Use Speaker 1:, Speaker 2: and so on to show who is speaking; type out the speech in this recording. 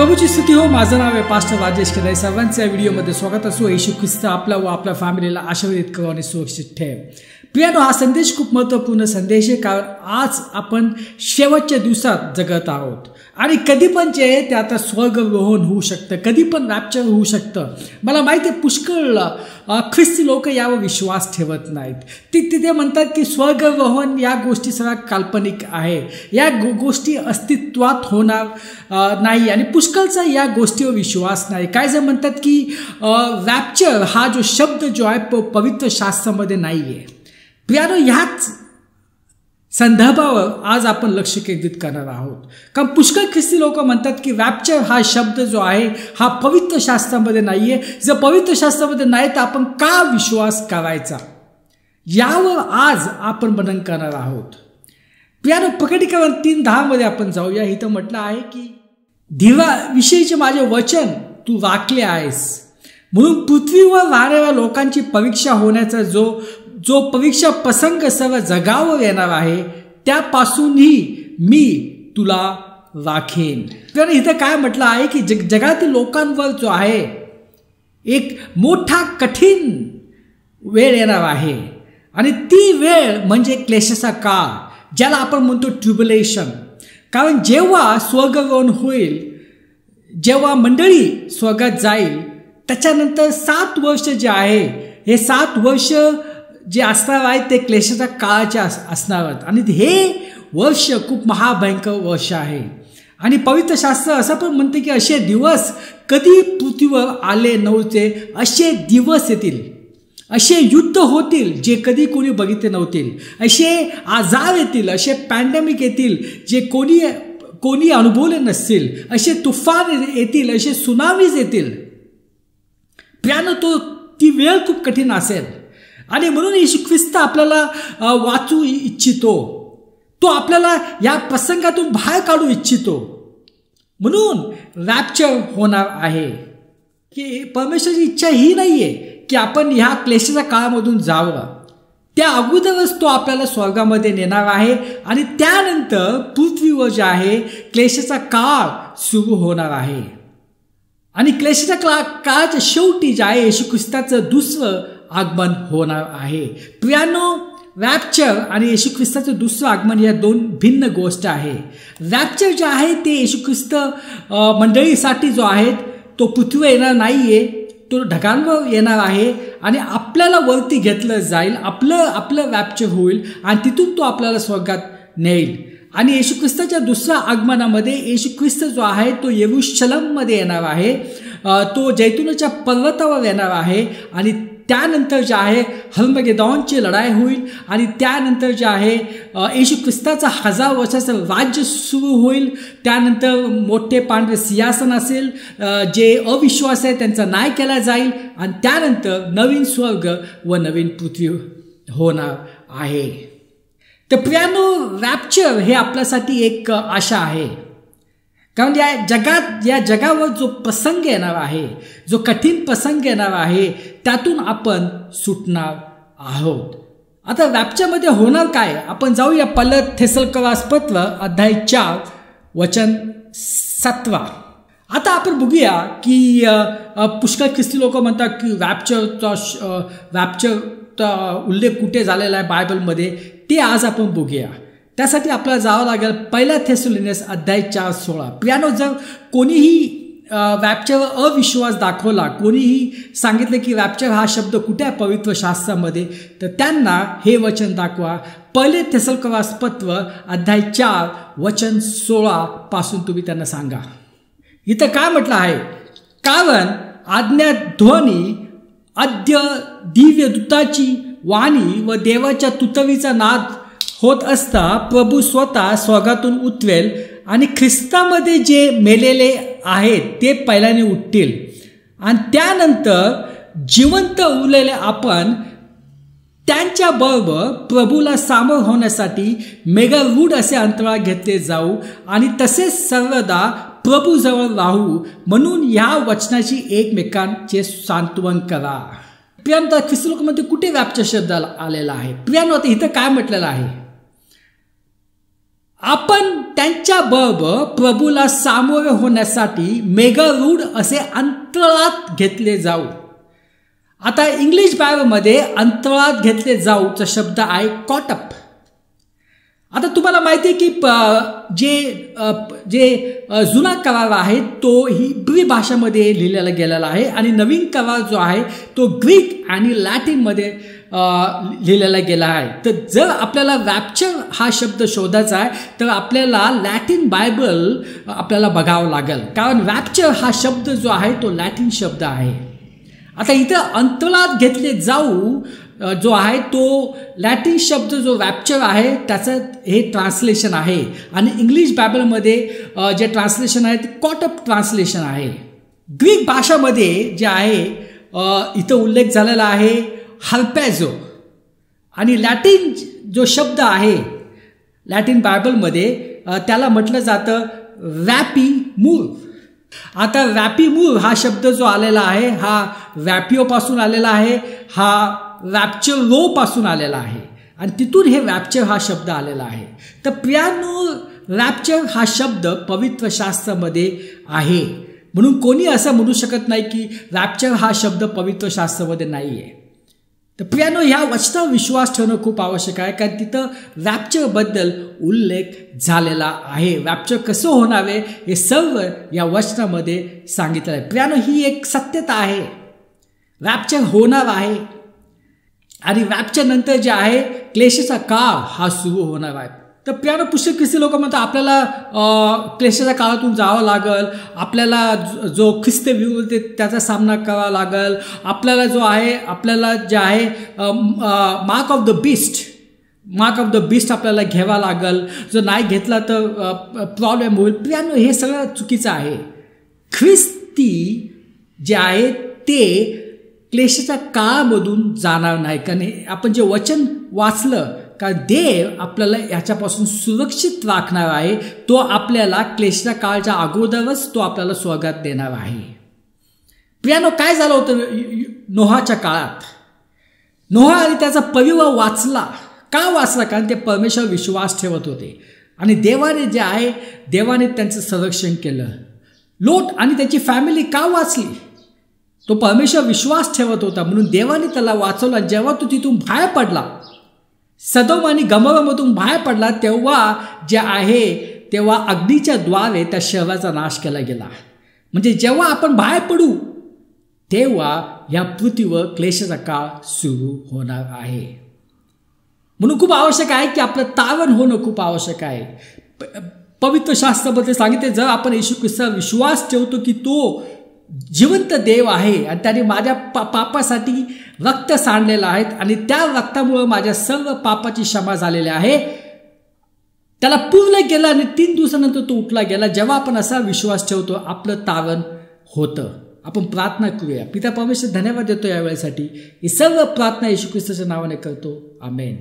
Speaker 1: प्रभूची स्तुती हो. माझं नाव आहे पास्टर राजेश केदार. सर्वांचं या व्हिडिओमध्ये स्वागत असो. येशू ख्रिस्त आपला व आपल्या फॅमिलीला आशीर्वादित करो आणि सुरक्षित ठेव. प्रियानो, हा संदेश खूप महत्त्वपूर्ण संदेश आहे, कारण आज आपण शेवटच्या दिवसात जगत आहोत आणि कधी पण जे आहे ते आता स्वर्गरोहण होऊ शकतं, कधी पण रॅप्चर होऊ शकतं. मला माहिती आहे पुष्कळ ख्रिस्ती लोक यावर विश्वास ठेवत नाहीत. तिथे म्हणतात की स्वर्गरोहण या गोष्टी सर्व काल्पनिक आहे, या गोष्टी अस्तित्वात होणार नाही आणि पुष्कळचा या गोष्टीवर विश्वास नाही. काय जण म्हणतात की रॅप्चर हा जो शब्द जो आहे पवित्र शास्त्रामध्ये नाही आहे. प्रियानो, ह्याच संदर्भावर आज आपण लक्ष केंद्रित करणार आहोत, कारण पुष्कळ ख्रिस्ती लोक म्हणतात की रॅप्चर हा शब्द जो आहे हा पवित्र शास्त्रामध्ये नाही आहे. जर पवित्र शास्त्रामध्ये नाही तर आपण का विश्वास करायचा, यावर आज आपण मनन करणार आहोत. प्रियानो, प्रकटीकरण 3:10 आपण जाऊया. इथं म्हटलं आहे की देवाविषयीचे माझे वचन तू राखले आहेस, म्हणून पृथ्वीवर राहणाऱ्या लोकांची परीक्षा होण्याचा जो परीक्षा प्रसंग सर्व जगावर येणार आहे त्यापासूनही मी तुला राखेन. कारण इथं काय म्हटलं आहे की जगातील लोकांवर जो आहे एक मोठा कठीण वेळ येणार आहे आणि ती वेळ म्हणजे क्लेशाचा काळ, ज्याला आपण म्हणतो ट्रिब्युलेशन. कारण जेव्हा स्वर्गरोहण होईल, जेव्हा मंडळी स्वर्गात जाईल, त्याच्यानंतर 7 वर्ष जे आहे हे 7 वर्ष जे असणार आहेत ते क्लेशाच्या काळाचे असणार आहेत आणि हे वर्ष खूप महाभयंकर वर्ष आहे. आणि पवित्र शास्त्र असं पण म्हणते की असे दिवस कधी पृथ्वीवर आले नव्हते, असे दिवस येतील, असे युद्ध होतील जे कधी कोणी बघितले नव्हतील, असे आजार येतील, असे पॅन्डेमिक येतील जे कोणी अनुभवले नसतील, असे तुफान येतील, असे सुनामीज येतील. प्रियानो, ती वेळ खूप कठीण असेल आणि म्हणून येशू ख्रिस्त आपल्याला वाचू इच्छितो. तो आपल्याला या प्रसंगातून बाहेर काढू इच्छितो. म्हणून रॅप्चर होणार आहे की परमेश्वराची इच्छा ही नाही आहे की आपण ह्या क्लेशाच्या काळामधून जावं. त्या अगोदरच तो आपल्याला स्वर्गामध्ये नेणार आहे आणि त्यानंतर पृथ्वीवर जे आहे क्लेशाचा काळ सुरू होणार आहे आणि क्लेशाच्या काळाच्या शेवटी जे आहे येशू ख्रिस्ताचं दुसरं आगमन होणार आहे. प्रियानो, रॅप्चर आणि येशू ख्रिस्ताचं दुसरं आगमन या 2 भिन्न गोष्ट आहे. रॅप्चर जे आहे ते येशू ख्रिस्त मंडळीसाठी जो आहे तो पृथ्वीवर येणार नाही आहे, तो ढगांवर येणार आहे आणि आपल्याला वरती घेतलं जाईल, आपलं रॅप्चर होईल आणि तिथून तो आपल्याला स्वर्गात नेईल. आणि येशू ख्रिस्ताच्या दुसऱ्या आगमनामध्ये येशू ख्रिस्त जो आहे तो येरुशलेममध्ये येणार आहे, तो जैतुनाच्या पर्वतावर येणार आहे आणि त्यानंतर जे आहे हर्मगेदोनची लढाई होईल आणि त्यानंतर जे आहे येशू ख्रिस्ताचा 1000 वर्षाचं राज्य सुरू होईल. त्यानंतर मोठे पांढरे सिंहासन असेल, जे अविश्वास आहे त्यांचा न्याय केला जाईल आणि त्यानंतर नवीन स्वर्ग व नवीन पृथ्वी होणार आहे. तर प्रियानो, रॅप्चर हे आपल्यासाठी एक आशा आहे, कारण या जगावर जो प्रसंग येणार आहे, जो कठीण प्रसंग येणार आहे, त्यातून आपण सुटणार आहोत. आता रॅप्चरमध्ये होणार काय, आपण जाऊया 1 थेसलोनिकपत्र अध्याय 4 वचन 17. आता आपण बघूया की पुष्कळ ख्रिस्ती लोक म्हणतात की रॅप्चरचा उल्लेख कुठे झालेला आहे बायबलमध्ये, ते आज आपण बघूया. त्यासाठी आपल्याला जावं लागेल 1 थेसलोनिक अध्याय 4:16. प्रियानो, जर कोणीही रॅप्चरवर अविश्वास दाखवला, कोणीही सांगितलं की रॅप्चर हा शब्द कुठे आहे पवित्र शास्त्रामध्ये, तर त्यांना हे वचन दाखवा. 1 थेसलोनिकपत्र अध्याय 4 वचन 16 पासून तुम्ही त्यांना सांगा. इथं काय म्हटलं आहे, कारण आज्ञाध्वनी, आद्य दिव्य दूताची वाणी व देवाच्या तुतवीचा नाद होत असता प्रभू स्वतः स्वर्गातून उतरेल आणि ख्रिस्तामध्ये जे मेलेले आहेत ते पहिल्याने उठतील आणि त्यानंतर जिवंत उरलेले आपण त्यांच्याबरोबर प्रभूला सामोर होण्यासाठी मेघारूढ असे अंतराळ घेतले जाऊ आणि तसेच सर्वदा प्रभूजवळ राहू. म्हणून या वचनाची एकमेकांचे सांत्वन करा. प्रियानो, ख्रिस्ती लोकांमध्ये कुठे रॅप्चर शब्द आलेला आहे? प्रियानो, आता इथं काय म्हटलेलं आहे, आपण त्यांच्या बरोबर प्रभूला सामोरे होण्यासाठी मेगारूढ असे अंतराळात घेतले जाऊ. आता इंग्लिश बायबलमध्ये अंतराळात घेतले जाऊचा शब्द आहे कॉट अप. आता तुम्हाला माहिती आहे की जे जुना करार आहे तो हिब्री भाषेमध्ये लिहिलेला गेलेला आहे आणि नवीन करार जो आहे तो ग्रीक आणि लॅटिनमध्ये लिहिलेला गेला आहे. तर जर आपल्याला रॅप्चर हा शब्द शोधायचा आहे तर आपल्याला लॅटिन बायबल आपल्याला बघावं लागेल, कारण रॅप्चर हा शब्द जो आहे तो लॅटिन शब्द आहे. आता इथं अंतराळात घेतले जाऊ जो आहे तो लॅटिन शब्द जो रॅप्चर आहे त्याचं हे ट्रान्सलेशन आहे आणि इंग्लिश बायबलमध्ये जे ट्रान्सलेशन आहे ते कॉट अप ट्रान्सलेशन आहे. ग्रीक भाषामध्ये जे आहे इथं उल्लेख झालेला आहे हार्पॅझो आणि लॅटिन जो शब्द आहे लॅटिन बायबलमध्ये त्याला म्हटलं जातं रॅपीमूर. आता रॅपीमूर हा शब्द जो आलेला आहे हा रॅपिओपासून आलेला आहे, हा रॅप्चरो पासून आलेला आहे आणि तिथून हे रॅप्चर हा शब्द आलेला आहे. तर प्रियानो, रॅप्चर हा शब्द पवित्र शास्त्रामध्ये आहे, म्हणून कोणी असं म्हणू शकत नाही की रॅप्चर हा शब्द पवित्र शास्त्रामध्ये नाही आहे. तर प्रियानो, ह्या वचनावर विश्वास ठेवणं खूप आवश्यक आहे, कारण तिथं रॅप्चरबद्दल उल्लेख झालेला आहे. रॅप्चर कसं होणार आहे हे सर्व या वचनामध्ये सांगितलं आहे. प्रियानो, ही एक सत्यता आहे, रॅप्चर होणार आहे आणि रॅप्चर नंतर जे आहे क्लेशाचा काळ हा सुरू होणार आहे. तर प्रियानो, पुष्कळ ख्रिस्ती लोक म्हणतात आपल्याला क्लेशाच्या काळातून जावं लागेल, आपल्याला जो ख्रिस्त विरुद्ध त्याचा सामना करावा लागेल, आपल्याला जो आहे आपल्याला जे आहे मार्क ऑफ द बिस्ट आपल्याला घ्यावा लागेल, जो नाही घेतला तर प्रॉब्लेम होईल. प्रियानो, हे सगळं चुकीचं आहे. ख्रिस्ती जे आहे ते क्लेशाच्या काळामधून जाणार नाही, कारण आपण जे वचन वाचलं का देव आपल्याला याच्यापासून सुरक्षित राखणार आहे. तो आपल्याला क्लेशाच्या काळाच्या अगोदरच तो आपल्याला स्वर्गात देणार आहे. प्रियानो, काय झालं होतं नोहाच्या काळात? नोहा आणि त्याचा परिवार वाचला. का वाचला? कारण ते परमेश्वर विश्वास ठेवत होते आणि देवाने जे आहे देवाने त्यांचं संरक्षण केलं. लोट आणि त्याची फॅमिली का वाचली? तो परमेश्वर विश्वास ठेवत होता म्हणून देवाने त्याला वाचवला. जेव्हा तो तिथून बाहेर पडला, सदोम आणि गमोरामधून बाहेर पडला, तेव्हा जे आहे तेव्हा अग्नीच्या द्वारे त्या शहराचा नाश केला गेला. म्हणजे जेव्हा आपण बाहेर पडू तेव्हा या पृथ्वीवर क्लेशाचा काळ सुरू होणार आहे. म्हणून खूप आवश्यक आहे की आपलं तारण होणं खूप आवश्यक आहे. पवित्र शास्त्रामध्ये सांगितले, जर आपण येशू ख्रिस्तावर विश्वास ठेवतो की तो जिवंत देव आहे आणि त्याने माझ्या पापासाठी रक्त सांडलेलं आहे आणि त्या रक्तामुळे माझ्या सर्व पापाची क्षमा झालेली आहे, त्याला पूर्ण गेला आणि 3 दिवसानंतर तो उठला गेला. जेव्हा आपण असा विश्वास ठेवतो आपलं तारण होतं. आपण प्रार्थना करूया. पिता परमेश्वर, धन्यवाद देतो या वेळेसाठी. ही सर्व प्रार्थना येशू ख्रिस्ताच्या नावाने करतो. आमेन.